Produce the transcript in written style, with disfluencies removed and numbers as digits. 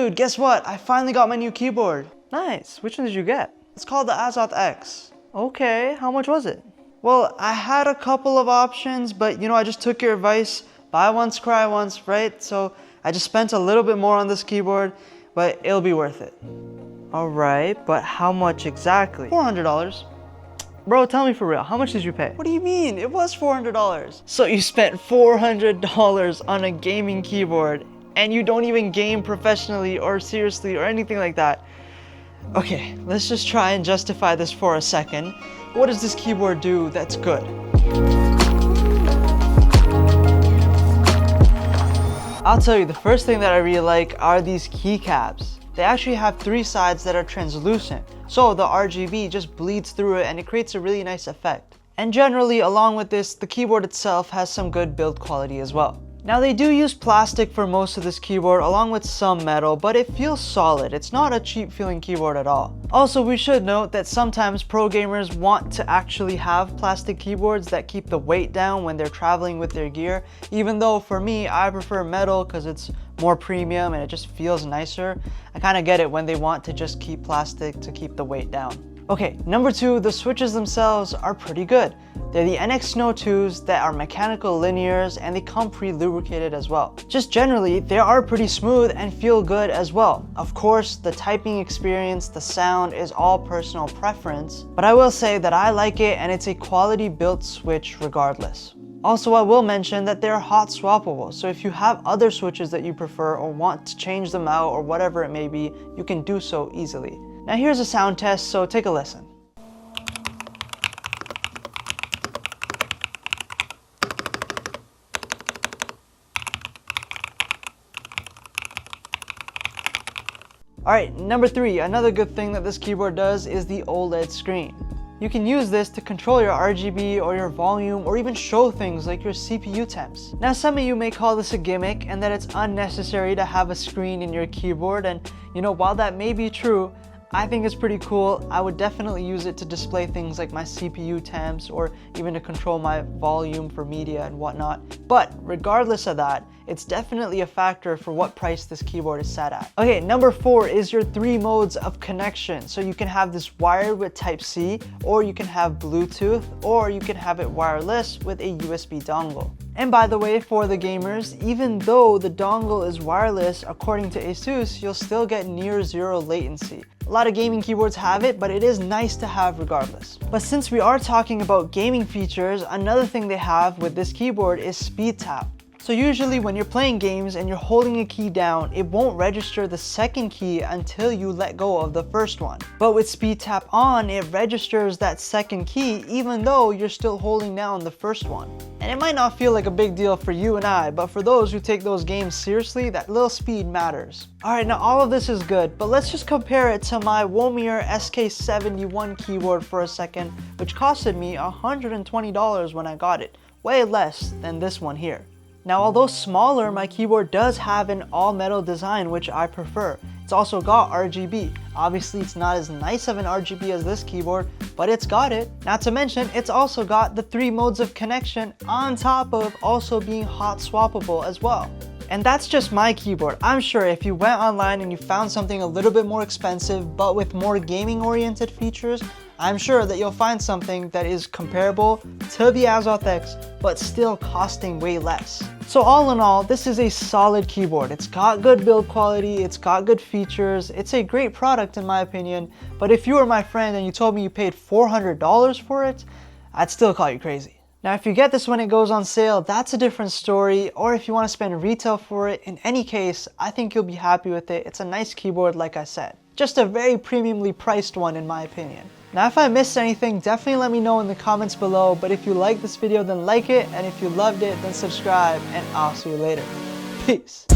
Dude, guess what? I finally got my new keyboard. Nice. Which one did you get? It's called the Azoth X. Okay, how much was it? Well, I had a couple of options, but I just took your advice. Buy once, cry once, right? So I just spent a little bit more on this keyboard, but it'll be worth it. Alright, but how much exactly? $400. Bro, tell me for real, how much did you pay? What do you mean? It was $400. So you spent $400 on a gaming keyboard and you don't even game professionally or seriously or anything like that. Okay, let's just try and justify this for a second. What does this keyboard do that's good? I'll tell you, the first thing that I really like are these keycaps. They actually have 3 sides that are translucent, so the RGB just bleeds through it and it creates a really nice effect. And generally, along with this, the keyboard itself has some good build quality as well. Now they do use plastic for most of this keyboard along with some metal, but it feels solid. It's not a cheap feeling keyboard at all. Also, we should note that sometimes pro gamers want to actually have plastic keyboards that keep the weight down when they're traveling with their gear, even though for me, I prefer metal because it's more premium and it just feels nicer. I kind of get it when they want to just keep plastic to keep the weight down. Okay, number 2, the switches themselves are pretty good. They're the NX Snow 2s that are mechanical linears and they come pre-lubricated as well. Just generally, they are pretty smooth and feel good as well. Of course, the typing experience, the sound is all personal preference, but I will say that I like it and it's a quality built switch regardless. Also, I will mention that they're hot swappable, so if you have other switches that you prefer or want to change them out or whatever it may be, you can do so easily. Now here's a sound test, so take a listen. Alright, number 3, another good thing that this keyboard does is the OLED screen. You can use this to control your RGB or your volume or even show things like your CPU temps. Now some of you may call this a gimmick and that it's unnecessary to have a screen in your keyboard, and while that may be true, I think it's pretty cool. I would definitely use it to display things like my CPU temps or even to control my volume for media and whatnot. But regardless of that, it's definitely a factor for what price this keyboard is set at. Okay, number 4 is your 3 modes of connection. So you can have this wired with Type-C, or you can have Bluetooth, or you can have it wireless with a USB dongle. And by the way, for the gamers, even though the dongle is wireless, according to Asus, you'll still get near 0 latency. A lot of gaming keyboards have it, but it is nice to have regardless. But since we are talking about gaming features, another thing they have with this keyboard is speed tap. So usually when you're playing games and you're holding a key down, it won't register the second key until you let go of the first one. But with speed tap on, it registers that second key even though you're still holding down the first one. And it might not feel like a big deal for you and I, but for those who take those games seriously, that little speed matters. Alright, now all of this is good, but let's just compare it to my Womir SK71 keyboard for a second, which costed me $120 when I got it. Way less than this one here. Now, although smaller, my keyboard does have an all-metal design, which I prefer. It's also got RGB. Obviously, it's not as nice of an RGB as this keyboard, but it's got it. Not to mention, it's also got the 3 modes of connection on top of also being hot swappable as well. And that's just my keyboard. I'm sure if you went online and you found something a little bit more expensive, but with more gaming-oriented features, I'm sure that you'll find something that is comparable to the Azoth X, but still costing way less. So all in all, this is a solid keyboard. It's got good build quality, it's got good features, it's a great product in my opinion, but if you were my friend and you told me you paid $400 for it, I'd still call you crazy. Now if you get this when it goes on sale, that's a different story, or if you want to spend retail for it, in any case, I think you'll be happy with it. It's a nice keyboard like I said. Just a very premiumly priced one in my opinion. Now if I missed anything, definitely let me know in the comments below, but if you liked this video then like it, and if you loved it then subscribe, and I'll see you later. Peace.